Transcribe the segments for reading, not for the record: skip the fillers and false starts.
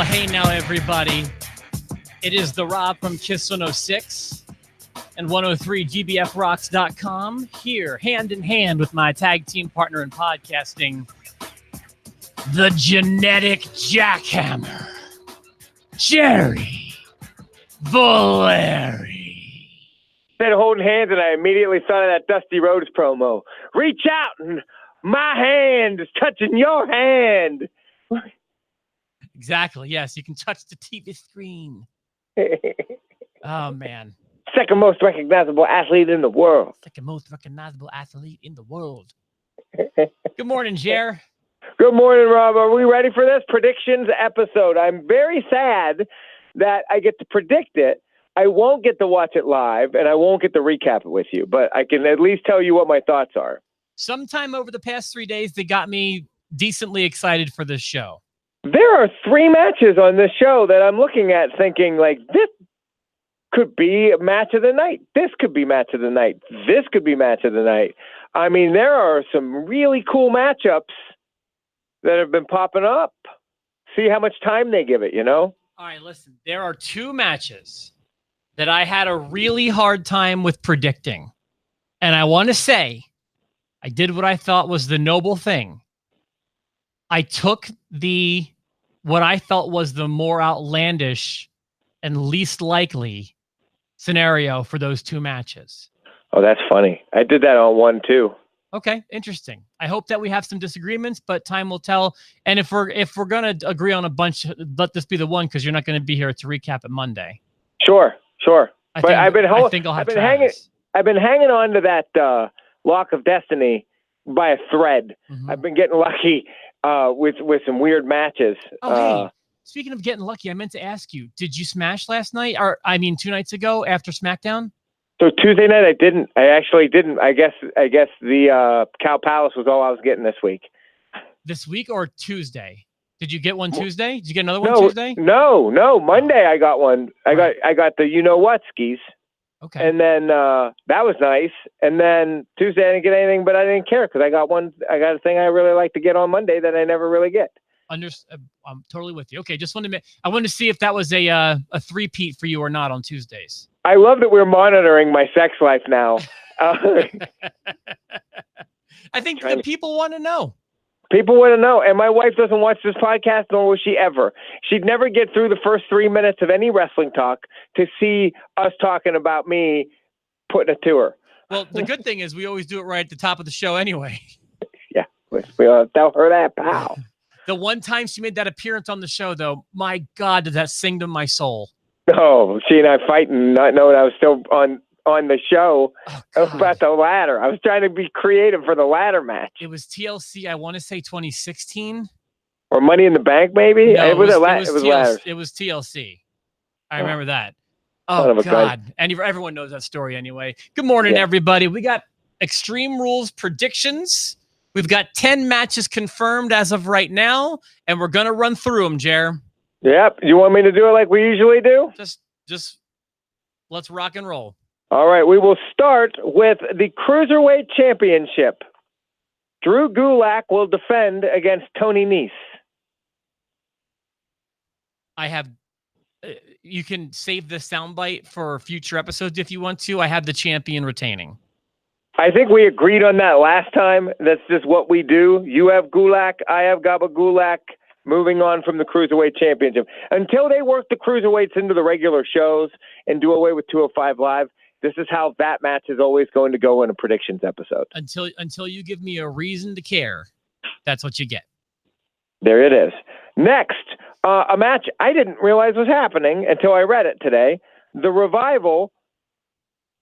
Well, hey now, everybody. It is the Rob from Kiss 106 and 103gbfrocks.com here, hand in hand with my tag team partner in podcasting, the genetic jackhammer, Jerry Valeri. Said holding hands, and I immediately thought of that Dusty Rhodes promo. Reach out, and my hand is touching your hand. Exactly. Yes, you can touch the TV screen. Oh, man. Second most recognizable athlete in the world. Second most recognizable athlete in the world. Good morning, Jer. Good morning, Rob. Are we ready for this predictions episode? I'm very sad that I get to predict it. I won't get to watch it live, and I won't get to recap it with you, but I can at least tell you what my thoughts are. Sometime over the past 3 days, they got me decently excited for this show. There are 3 matches on this show that I'm looking at thinking, like, this could be match of the night. This could be match of the night. This could be match of the night. I mean, there are some really cool matchups that have been popping up. See how much time they give it, you know? All right, listen. There are 2 matches that I had a really hard time with predicting. And I want to say I did what I thought was the noble thing. I took what I felt was the more outlandish and least likely scenario for those 2 matches. Oh, that's funny. I did that on one too. Okay, interesting. I hope that we have some disagreements, but time will tell. And if we're gonna agree on a bunch, let this be the one, because you're not going to be here to recap it Monday. Sure. I've been hanging on to that Lock of Destiny by a thread. Mm-hmm. I've been getting lucky with some weird matches. Oh, hey, speaking of getting lucky, I meant to ask you, did you smash last night? Or, 2 nights ago after SmackDown? So Tuesday night, I didn't. I actually didn't. I guess the Cow Palace was all I was getting this week. This week or Tuesday? Did you get one Tuesday? Did you get another one Tuesday? No. Monday I got one. I got the you-know-what skis. Okay. And then that was nice. And then Tuesday I didn't get anything, but I didn't care because I got a thing I really like to get on Monday that I never really get. I'm totally with you. Okay, I wanted to see if that was a three-peat for you or not on Tuesdays. I love that we're monitoring my sex life now. I think the people want to know. People want to know. And my wife doesn't watch this podcast, nor will she ever. She'd never get through the first 3 minutes of any wrestling talk to see us talking about me putting it to her. Well, the good thing is we always do it right at the top of the show anyway. Yeah, we'll tell her that, pal. The one time she made that appearance on the show, though, my God, did that sing to my soul. Oh, she and I fighting, not knowing I was still on the show. About the ladder. I was trying to be creative for the ladder match. It was TLC, I want to say 2016. Or Money in the Bank, maybe? No, it was ladders. It was TLC. I remember that. Oh, God. And everyone knows that story anyway. Good morning, everybody. We got Extreme Rules predictions. We've got 10 matches confirmed as of right now, and we're going to run through them, Jer. Yep. You want me to do it like we usually do? Just let's rock and roll. All right. We will start with the Cruiserweight Championship. Drew Gulak will defend against Tony Nese. You can save this soundbite for future episodes if you want to. I have the champion retaining. I think we agreed on that last time. That's just what we do. You have Gulak. I have Gaba Gulak. Moving on from the Cruiserweight Championship. Until they work the Cruiserweights into the regular shows and do away with 205 Live, this is how that match is always going to go in a predictions episode. Until you give me a reason to care, that's what you get. There it is. Next, a match I didn't realize was happening until I read it today. The Revival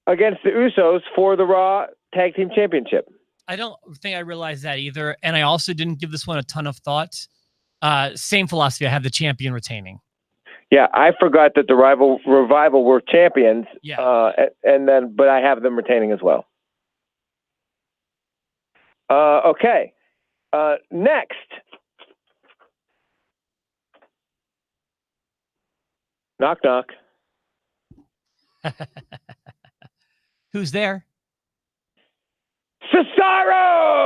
against the Usos for the Raw Tag Team Championship. I don't think I realized that either. And I also didn't give this one a ton of thought. Same philosophy. I have the champion retaining. Yeah, I forgot that the Revival were champions. Yeah. But I have them retaining as well. Okay. Next. Knock, knock. Who's there? Cesaro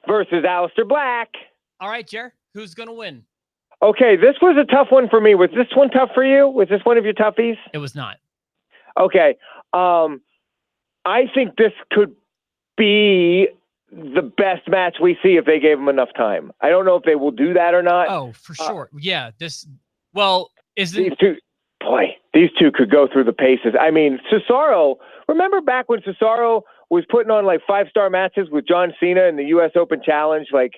versus Aleister Black. All right, Jer. Who's going to win? Okay, this was a tough one for me. Was this one tough for you? Was this one of your toughies? It was not. Okay. I think this could be the best match we see if they gave them enough time. I don't know if they will do that or not. Oh, for sure. Yeah. These two could go through the paces. I mean, Cesaro, remember back when Cesaro was putting on like 5-star matches with John Cena in the US Open Challenge? Like,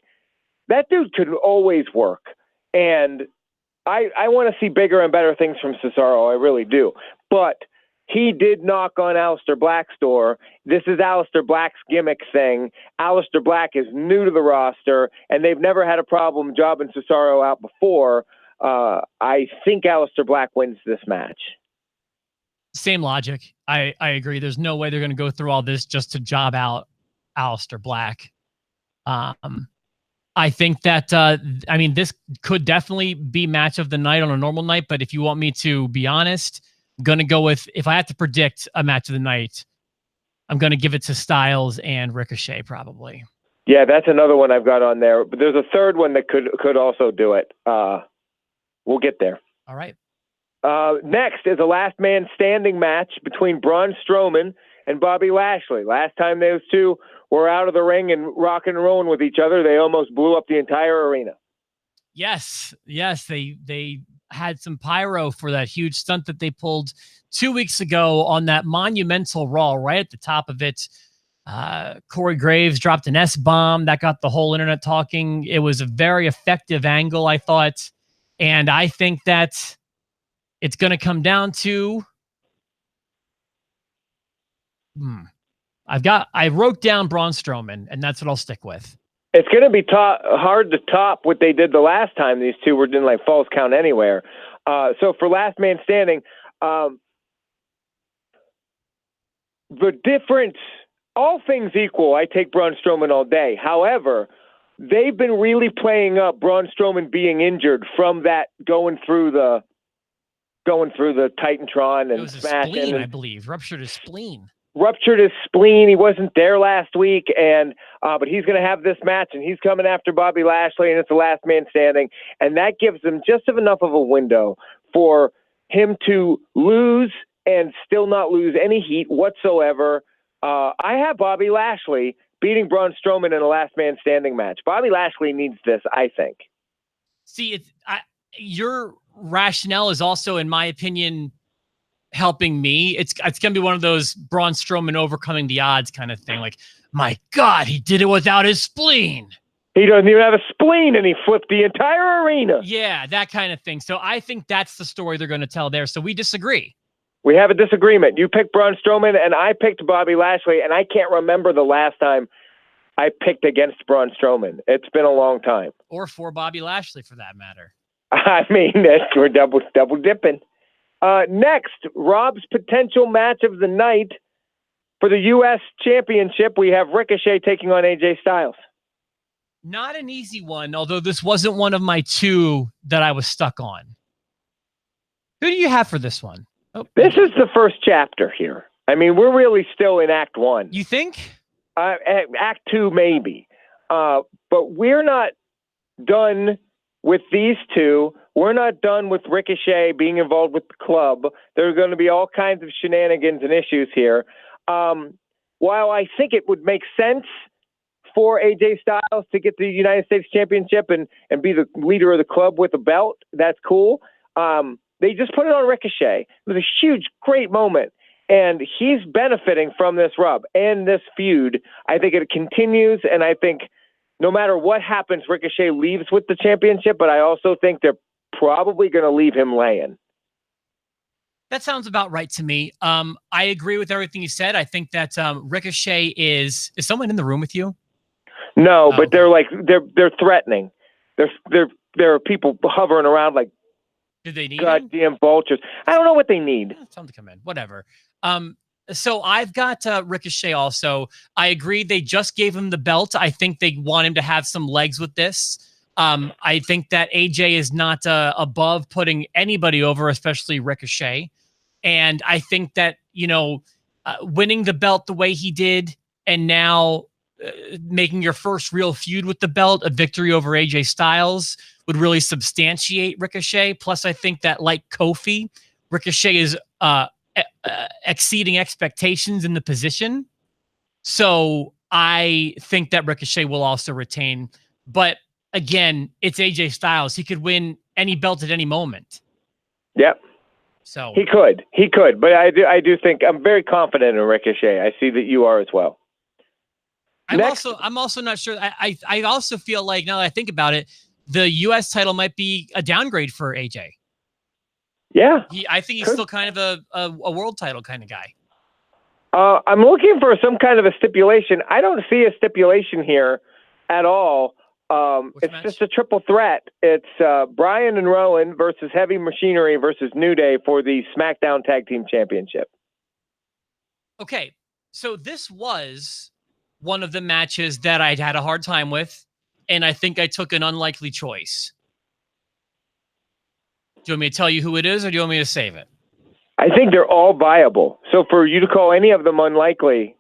that dude could always work. And I want to see bigger and better things from Cesaro. I really do. But he did knock on Aleister Black's door. This is Aleister Black's gimmick thing. Aleister Black is new to the roster, and they've never had a problem jobbing Cesaro out before. I think Aleister Black wins this match. Same logic. I agree. There's no way they're going to go through all this just to job out Aleister Black. I think that, this could definitely be match of the night on a normal night, but if you want me to be honest, I'm going to go with, if I have to predict a match of the night, I'm going to give it to Styles and Ricochet probably. Yeah, that's another one I've got on there, but there's a third one that could also do it. We'll get there. All right. Next is a last man standing match between Braun Strowman and Bobby Lashley. Last time those two were out of the ring and rocking and rolling with each other, they almost blew up the entire arena. Yes, they had some pyro for that huge stunt that they pulled 2 weeks ago on that monumental Raw. Right at the top of it, Corey Graves dropped an S-bomb that got the whole internet talking. It was a very effective angle, I thought, and I think that it's going to come down to I wrote down Braun Strowman, and that's what I'll stick with. It's going to be hard to top what they did the last time these two were in like Falls Count Anywhere. So for last man standing, the difference, all things equal, I take Braun Strowman all day. However, they've been really playing up Braun Strowman being injured from that going through the Titantron and it was smashing. Spleen, I believe, ruptured his spleen. He wasn't there last week, and but he's going to have this match, and he's coming after Bobby Lashley, and it's the last man standing, and that gives them just enough of a window for him to lose and still not lose any heat whatsoever. I have Bobby Lashley beating Braun Strowman in a last man standing match. Bobby Lashley needs this, I think. See, your rationale is also, in my opinion, helping me. It's going to be one of those Braun Strowman overcoming the odds kind of thing. Like, my God, he did it without his spleen. He doesn't even have a spleen, and he flipped the entire arena. Yeah, that kind of thing. So I think that's the story they're going to tell there. So we disagree. We have a disagreement. You picked Braun Strowman, and I picked Bobby Lashley, and I can't remember the last time I picked against Braun Strowman. It's been a long time. Or for Bobby Lashley, for that matter. I mean, we're double dipping. Next, Rob's potential match of the night for the U.S. Championship. We have Ricochet taking on AJ Styles. Not an easy one, although this wasn't one of my two that I was stuck on. Who do you have for this one? Oh. This is the first chapter here. I mean, we're really still in Act 1. You think? Act 2, maybe. But we're not done with these two. We're not done with Ricochet being involved with the club. There are going to be all kinds of shenanigans and issues here. While I think it would make sense for AJ Styles to get the United States Championship and be the leader of the club with a belt, that's cool. They just put it on Ricochet. It was a huge, great moment. And he's benefiting from this rub and this feud. I think it continues, and I think no matter what happens, Ricochet leaves with the championship, but I also think they're probably going to leave him laying. That sounds about right to me. I agree with everything you said. I think that Ricochet is someone in the room with you? No, but they're threatening. There are people hovering around like do they need goddamn vultures. I don't know what they need. Tell them to come in. Whatever. So I've got Ricochet also. I agree. They just gave him the belt. I think they want him to have some legs with this. I think that AJ is not above putting anybody over, especially Ricochet. And I think that, winning the belt the way he did and now making your first real feud with the belt, a victory over AJ Styles would really substantiate Ricochet. Plus, I think that like Kofi, Ricochet is exceeding expectations in the position. So I think that Ricochet will also retain. But again, it's AJ Styles. He could win any belt at any moment. Yep. So he could, but I do think I'm very confident in Ricochet. I see that you are as well. I'm also not sure. I also feel like, now that I think about it, the U.S. title might be a downgrade for AJ. Yeah. I think he's still kind of a world title kind of guy. I'm looking for some kind of a stipulation. I don't see a stipulation here at all. It's just a triple threat. It's Bryan and Rowan versus Heavy Machinery versus New Day for the SmackDown Tag Team Championship. Okay, so this was one of the matches that I'd had a hard time with, and I think I took an unlikely choice. Do you want me to tell you who it is, or do you want me to save it? I think they're all viable. So for you to call any of them unlikely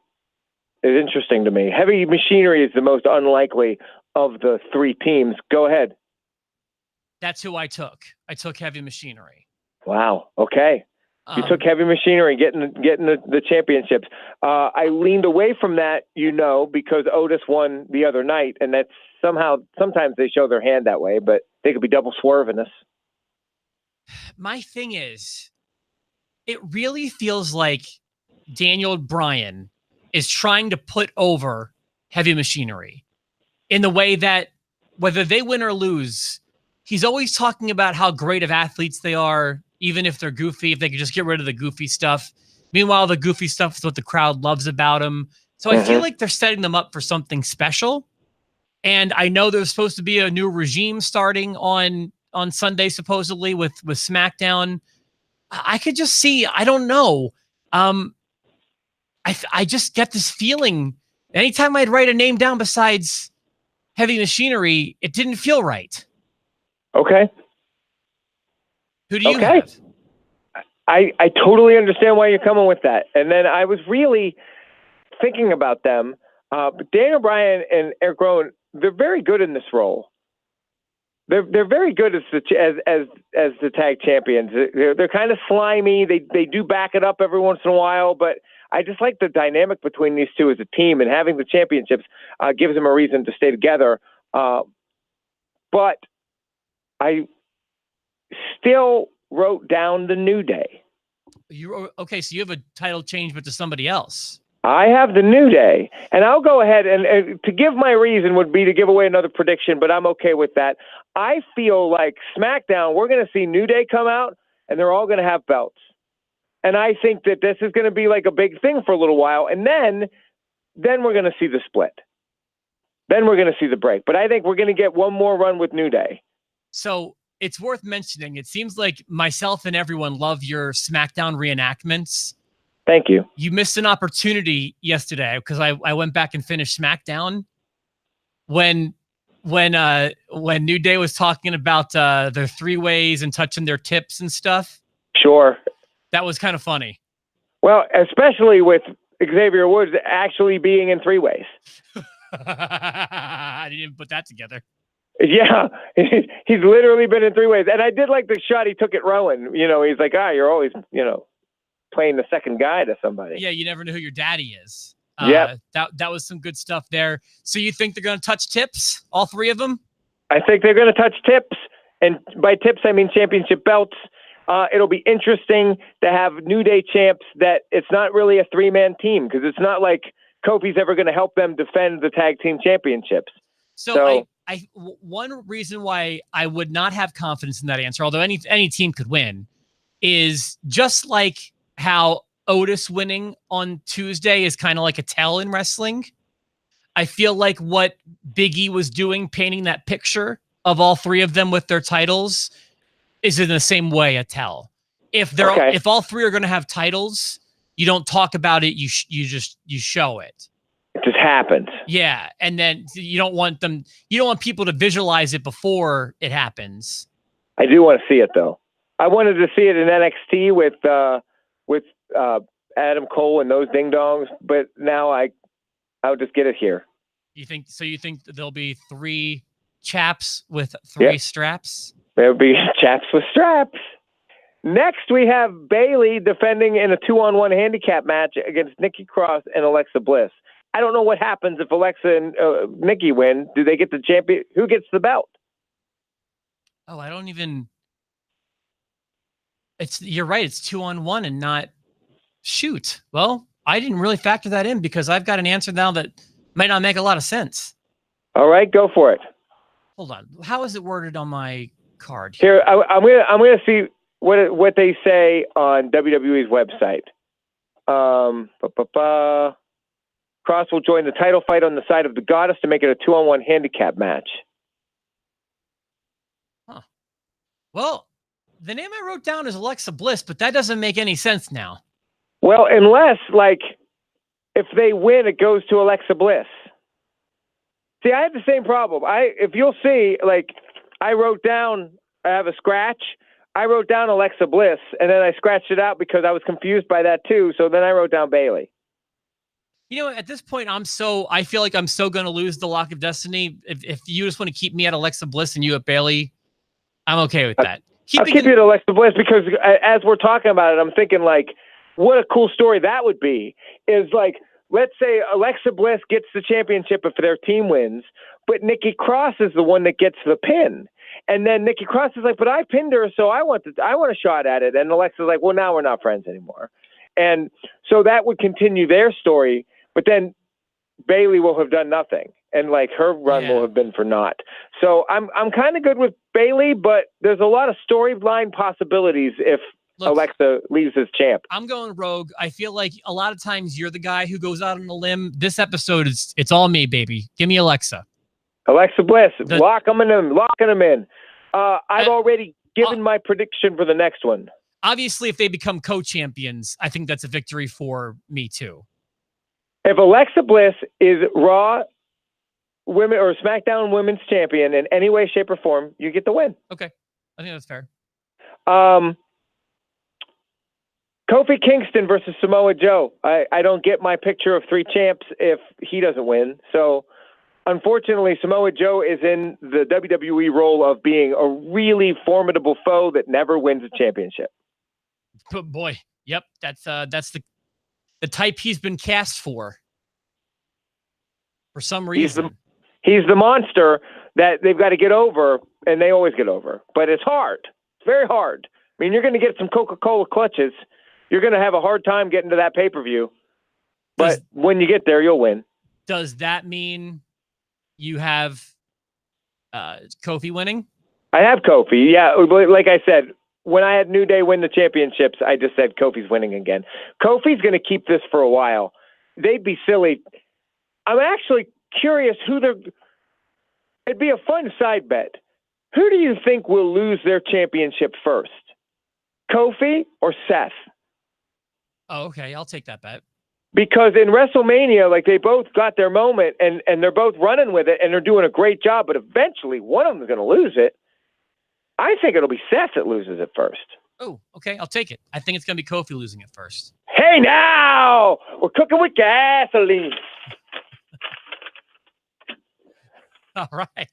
is interesting to me. Heavy Machinery is the most unlikely of the three teams. Go ahead. That's who I took. I took Heavy Machinery. Wow. Okay. You took Heavy Machinery getting the championships. I leaned away from that, because Otis won the other night, and that's sometimes they show their hand that way, but they could be double swerving us. My thing is, it really feels like Daniel Bryan is trying to put over Heavy Machinery in the way that whether they win or lose, he's always talking about how great of athletes they are, even if they're goofy, if they could just get rid of the goofy stuff. Meanwhile, the goofy stuff is what the crowd loves about them. So I feel like they're setting them up for something special. And I know there's supposed to be a new regime starting on Sunday, supposedly, with SmackDown. I could just see, I don't know. I just get this feeling. Anytime I'd write a name down besides Heavy Machinery, it didn't feel right. Okay. Who do you have? I totally understand why you're coming with that. And then I was really thinking about them. But Daniel Bryan and Eric Rowan, they're very good in this role. They're very good as the tag champions. They're kind of slimy. They do back it up every once in a while, but I just like the dynamic between these two as a team, and having the championships gives them a reason to stay together. But I still wrote down the New Day. Okay, so you have a title change, but to somebody else. I have the New Day, and I'll go ahead and to give my reason would be to give away another prediction, but I'm okay with that. I feel like SmackDown, we're going to see New Day come out, and they're all going to have belts. And I think that this is going to be like a big thing for a little while, and then we're going to see the split. Then we're going to see the break. But I think we're going to get one more run with New Day. So it's worth mentioning. It seems like myself and everyone love your SmackDown reenactments. Thank you. You missed an opportunity yesterday because I went back and finished SmackDown when New Day was talking about their three ways and touching their tips and stuff. Sure. That was kind of funny. Well, especially with Xavier Woods actually being in three ways. I didn't even put that together. Yeah, he's literally been in three ways. And I did like the shot he took at Rowan. He's like, you're always, playing the second guy to somebody. Yeah, you never know who your daddy is. Yeah, that was some good stuff there. So you think they're going to touch tips, all three of them? I think they're going to touch tips, and by tips I mean championship belts. It'll be interesting to have New Day champs that it's not really a three-man team, because it's not like Kofi's ever going to help them defend the tag team championships. So one reason why I would not have confidence in that answer, although any team could win, is just like how Otis winning on Tuesday is kind of like a tell in wrestling. I feel like what Big E was doing, painting that picture of all three of them with their titles, is in the same way a tell. If all three are going to have titles, you don't talk about it. You show it. It just happens. Yeah, and then you don't want people to visualize it before it happens. I do want to see it though. I wanted to see it in NXT with Adam Cole and those ding dongs, but now I'll just get it here. You think so? You think there'll be 3 chaps with 3 straps? There'll be chaps with straps. Next, we have Bayley defending in a 2-on-1 handicap match against Nikki Cross and Alexa Bliss. I don't know what happens if Alexa and Nikki win. Do they get the champion? Who gets the belt? Oh, I don't even. You're right. It's 2-on-1 and not shoot. Well, I didn't really factor that in because I've got an answer now that might not make a lot of sense. All right, go for it. Hold on. How is it worded on my card here? I'm gonna see what they say on WWE's website. Cross will join the title fight on the side of the Goddess to make it a 2-on-1 handicap match. Huh. Well, the name I wrote down is Alexa Bliss, but that doesn't make any sense now. Well, unless, like, if they win, it goes to Alexa Bliss. See, I had the same problem. If you'll see, like, I wrote down, I have a scratch. I wrote down Alexa Bliss, and then I scratched it out because I was confused by that too. So then I wrote down Bayley. You know, at this point, I feel like I'm so going to lose the Lock of Destiny. If you just want to keep me at Alexa Bliss and you at Bayley, I'm okay with that. I'll keep you at Alexa Bliss because as we're talking about it, I'm thinking, like, what a cool story that would be. Is like, let's say Alexa Bliss gets the championship if their team wins, but Nikki Cross is the one that gets the pin. And then Nikki Cross is like, but I pinned her, so I want a shot at it. And Alexa's like, well, now we're not friends anymore. And so that would continue their story. But then Bayley will have done nothing, and like her run will have been for naught. So I'm kind of good with Bayley, but there's a lot of storyline possibilities if Alexa leaves as champ. I'm going rogue. I feel like a lot of times you're the guy who goes out on a limb. This episode it's all me, baby. Give me Alexa. Alexa Bliss, locking them in. I've already given my prediction for the next one. Obviously, if they become co-champions, I think that's a victory for me too. If Alexa Bliss is Raw Women or SmackDown Women's Champion in any way, shape, or form, you get the win. Okay, I think that's fair. Kofi Kingston versus Samoa Joe. I don't get my picture of 3 champs if he doesn't win. So, unfortunately, Samoa Joe is in the WWE role of being a really formidable foe that never wins a championship. But boy, yep, that's the type he's been cast for some reason. He's the monster that they've got to get over, and they always get over. But it's hard. It's very hard. I mean, you're going to get some Coca-Cola clutches. You're going to have a hard time getting to that pay-per-view. But when you get there, you'll win. Does that mean you have Kofi winning? I have Kofi, yeah. Like I said, when I had New Day win the championships, I just said Kofi's winning again. Kofi's going to keep this for a while. They'd be silly. I'm actually curious it'd be a fun side bet. Who do you think will lose their championship first? Kofi or Seth? Oh, okay. I'll take that bet. Because in WrestleMania, like, they both got their moment and they're both running with it and they're doing a great job, but eventually one of them is going to lose it. I think it'll be Seth that loses it first. Oh, okay. I'll take it. I think it's going to be Kofi losing it first. Hey, now we're cooking with gasoline. All right.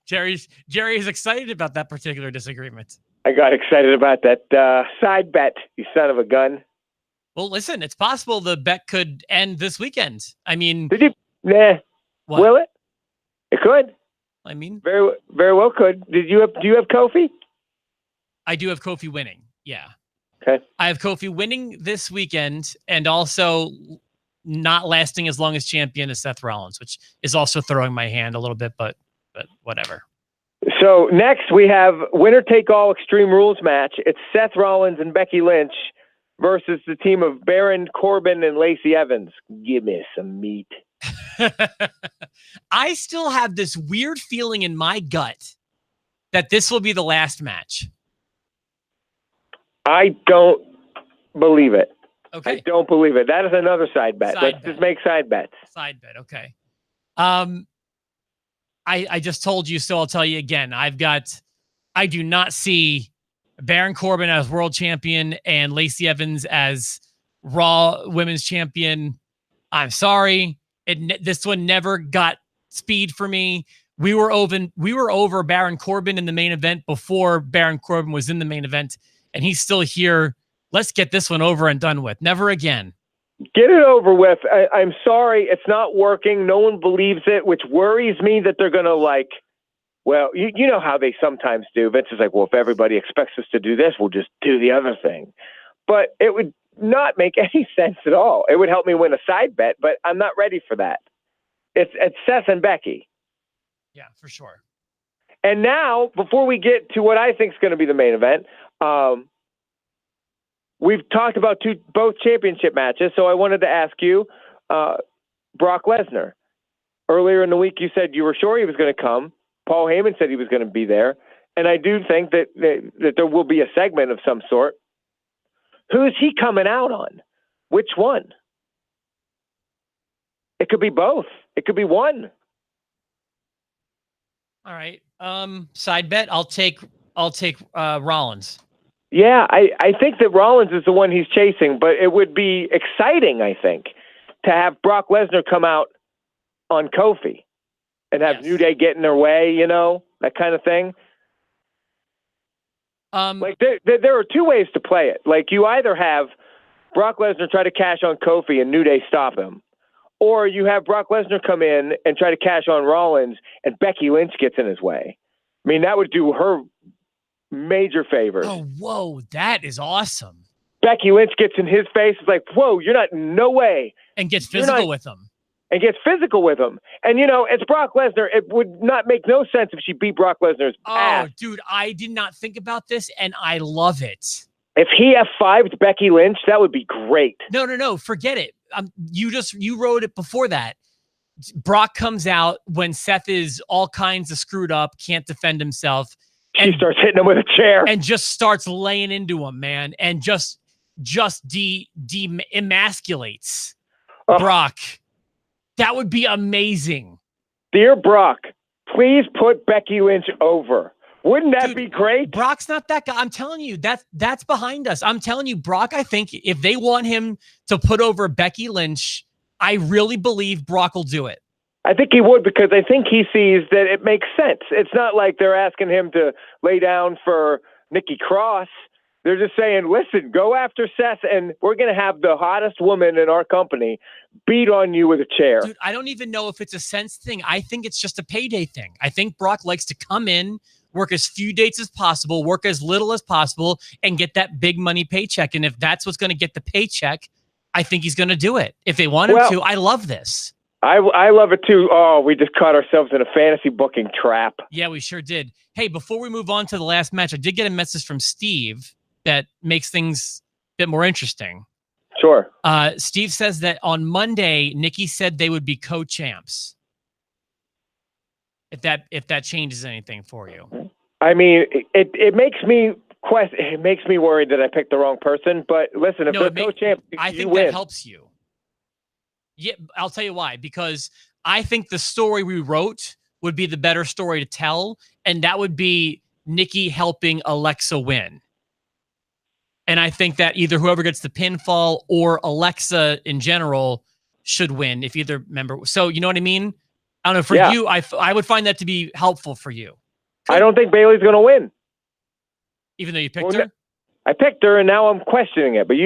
Jerry is excited about that particular disagreement. I got excited about that side bet, you son of a gun. Well, listen, it's possible the bet could end this weekend. I mean, did you? Nah. What? Will it? It could. I mean, very, very well could. Do you have Kofi? I do have Kofi winning. Yeah. Okay. I have Kofi winning this weekend and also not lasting as long as champion as Seth Rollins, which is also throwing my hand a little bit, but whatever. So next we have winner take all Extreme Rules match. It's Seth Rollins and Becky Lynch versus the team of Baron Corbin and Lacey Evans. Give me some meat. I still have this weird feeling in my gut that this will be the last match. I don't believe it. Okay. I don't believe it. That is another side bet. Let's just make side bets. Side bet. Okay. I just told you, so I'll tell you again. I do not see Baron Corbin as world champion and Lacey Evans as Raw Women's Champion. I'm sorry. This one never got speed for me. We were over Baron Corbin in the main event before Baron Corbin was in the main event, and he's still here. Let's get this one over and done with. Never again. Get it over with. I'm sorry, it's not working. No one believes it, which worries me that they're going to like, well, you know how they sometimes do. Vince is like, well, if everybody expects us to do this, we'll just do the other thing. But it would not make any sense at all. It would help me win a side bet, but I'm not ready for that. It's Seth and Becky. Yeah, for sure. And now, before we get to what I think is going to be the main event, we've talked about both championship matches, so I wanted to ask you, Brock Lesnar. Earlier in the week, you said you were sure he was going to come. Paul Heyman said he was going to be there, and I do think that there will be a segment of some sort. Who is he coming out on? Which one? It could be both. It could be one. All right. Side bet. I'll take Rollins. Yeah, I think that Rollins is the one he's chasing, but it would be exciting, I think, to have Brock Lesnar come out on Kofi and have New Day get in their way, that kind of thing. Like there are two ways to play it. Like you either have Brock Lesnar try to cash on Kofi and New Day stop him, or you have Brock Lesnar come in and try to cash on Rollins and Becky Lynch gets in his way. I mean, that would do her major favors. Oh, whoa, that is awesome. Becky Lynch gets in his face. It's like, whoa, you're not, no way. And gets physical with him. And gets physical with him. And, it's Brock Lesnar. It would not make no sense if she beat Brock Lesnar's ass. Oh, dude, I did not think about this, and I love it. If he F5'd Becky Lynch, that would be great. No, forget it. You wrote it before that. Brock comes out when Seth is all kinds of screwed up, can't defend himself. She starts hitting him with a chair. And just starts laying into him, man. And just emasculates Brock. That would be amazing. Dear Brock, please put Becky Lynch over. Wouldn't that be great? Brock's not that guy. I'm telling you, that's behind us. I'm telling you, Brock, I think if they want him to put over Becky Lynch, I really believe Brock will do it. I think he would, because I think he sees that it makes sense. It's not like they're asking him to lay down for Nikki Cross. They're just saying, listen, go after Seth, and we're going to have the hottest woman in our company beat on you with a chair. Dude, I don't even know if it's a sense thing. I think it's just a payday thing. I think Brock likes to come in, work as few dates as possible, work as little as possible, and get that big money paycheck. And if that's what's going to get the paycheck, I think he's going to do it. If they want him to, I love this. I love it too. Oh, we just caught ourselves in a fantasy booking trap. Yeah, we sure did. Hey, before we move on to the last match, I did get a message from Steve that makes things a bit more interesting. Sure. Steve says that on Monday, Nikki said they would be co-champs. If that changes anything for you. I mean, it makes me it makes me worried that I picked the wrong person. But listen, if they're co-champs, I think win. That helps you. Yeah, I'll tell you why. Because I think the story we wrote would be the better story to tell, and that would be Nikki helping Alexa win. And I think that either whoever gets the pinfall or Alexa in general should win if either member. So you know what I mean? I don't know. For you, I would find that to be helpful for you. I don't think Bayley's going to win. Even though you picked her? I picked her, and now I'm questioning it. But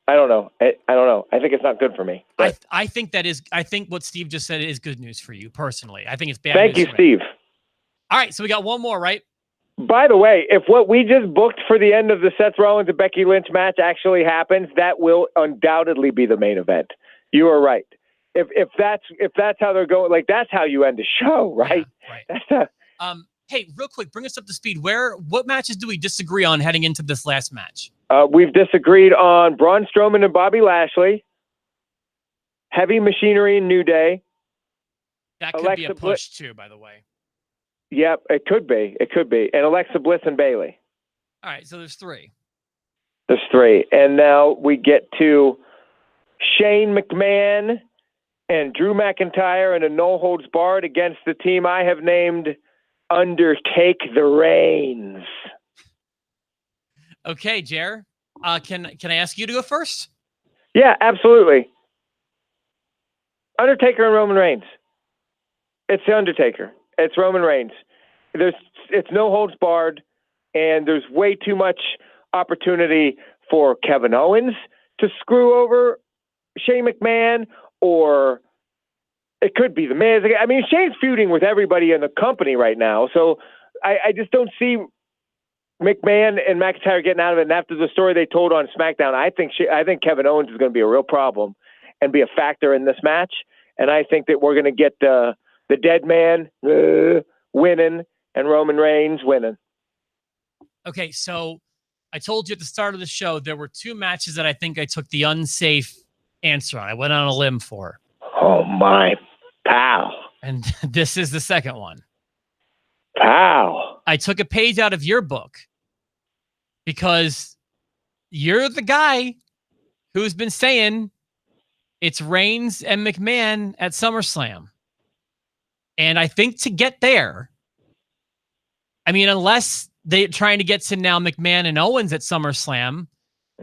I don't know. I don't know. I think it's not good for me. I think what Steve just said is good news for you personally. I think it's bad news. Thank you, Steve. All right, so we got one more, right? By the way, if what we just booked for the end of the Seth Rollins and Becky Lynch match actually happens, that will undoubtedly be the main event. You are right. If that's how they're going, like that's how you end the show, right? Yeah, right. Hey, real quick, bring us up to speed. What matches do we disagree on heading into this last match? We've disagreed on Braun Strowman and Bobby Lashley, Heavy Machinery and New Day. That could be a push too, by the way. Yep, it could be. It could be. And Alexa Bliss and Bayley. All right, so there's three. And now we get to Shane McMahon and Drew McIntyre in a no-holds-barred against the team I have named Undertake the Reigns. Okay, Jer. Can I ask you to go first? Yeah, absolutely. Undertaker and Roman Reigns. It's the Undertaker. It's Roman Reigns. It's no holds barred, and there's way too much opportunity for Kevin Owens to screw over Shane McMahon, or it could be the Miz. I mean, Shane's feuding with everybody in the company right now, so I just don't see McMahon and McIntyre getting out of it. And after the story they told on SmackDown, I think Kevin Owens is going to be a real problem and be a factor in this match. And I think that we're going to get the dead man winning and Roman Reigns winning. Okay, so I told you at the start of the show there were 2 matches that I think I took the unsafe answer on. I went on a limb for. Oh, my pal. And this is the second one. Pal. I took a page out of your book because you're the guy who's been saying it's Reigns and McMahon at SummerSlam. And I think to get there, I mean, unless they're trying to get to now McMahon and Owens at SummerSlam,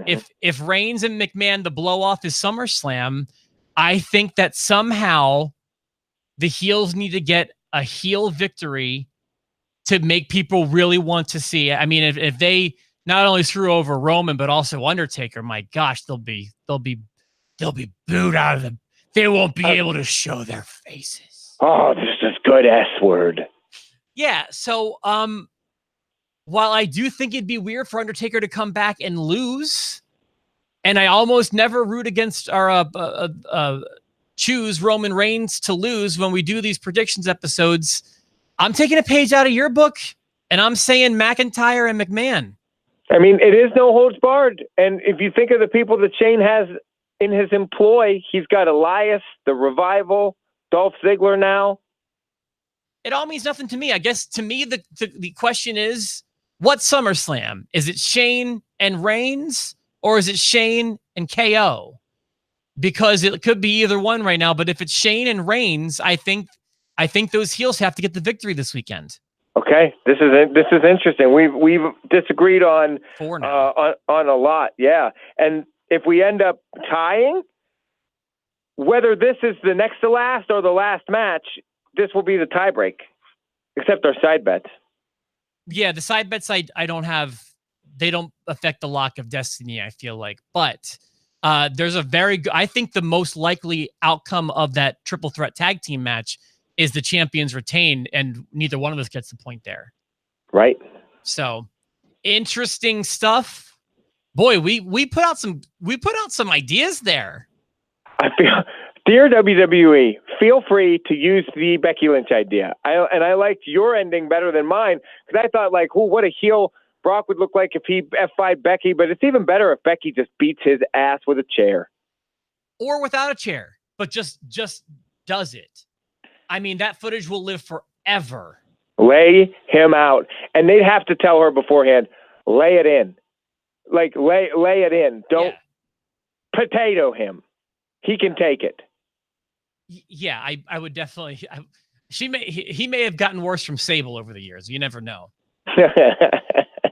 if Reigns and McMahon, the blow-off is SummerSlam, I think that somehow the heels need to get a heel victory to make people really want to see it. I mean, if they not only screw over Roman, but also Undertaker, my gosh, they'll be booed out of them. They won't be able to show their faces. Oh, this is good S word. Yeah. So, while I do think it'd be weird for Undertaker to come back and lose, and I almost never root against or choose Roman Reigns to lose when we do these predictions episodes, I'm taking a page out of your book, and I'm saying McIntyre and McMahon. I mean, it is no holds barred. And if you think of the people that Shane has in his employ, he's got Elias, the Revival, Dolph Ziggler now. It all means nothing to me. I guess to me, the question is, what's SummerSlam? Is it Shane and Reigns, or is it Shane and KO? Because it could be either one right now. But if it's Shane and Reigns, I think those heels have to get the victory this weekend. Okay, this is interesting. We've disagreed on on a lot, yeah. And if we end up tying, whether this is the next to last or the last match, this will be the tiebreak, except our side bets. Yeah, the side bets I don't have. They don't affect the lock of destiny, I feel like. But there's a very good, I think the most likely outcome of that triple threat tag team match is the champions retain, and neither one of us gets the point there. Right. So interesting stuff. Boy, we put out some ideas there. I feel, dear WWE, feel free to use the Becky Lynch idea. I liked your ending better than mine, because I thought, like, what a heel Brock would look like if he F5'd Becky, but it's even better if Becky just beats his ass with a chair. Or without a chair, but just does it. I mean, that footage will live forever. Lay him out. And they'd have to tell her beforehand, lay it in. Like, lay it in. Don't potato him. He can take it. Yeah, I would definitely. He may have gotten worse from Sable over the years. You never know.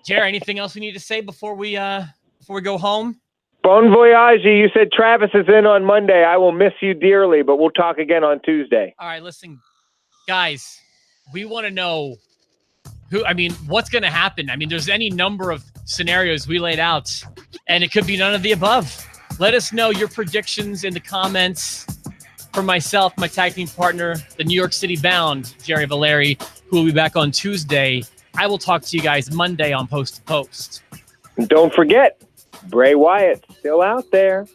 Jerry, anything else we need to say before we go home? Bon voyage. You said Travis is in on Monday. I will miss you dearly, but we'll talk again on Tuesday. All right, listen, guys, we want to know what's going to happen. I mean, there's any number of scenarios we laid out, and it could be none of the above. Let us know your predictions in the comments. For myself, my tag team partner, the New York City bound, Jerry Valeri, who will be back on Tuesday. I will talk to you guys Monday on Post to Post. And don't forget, Bray Wyatt still out there.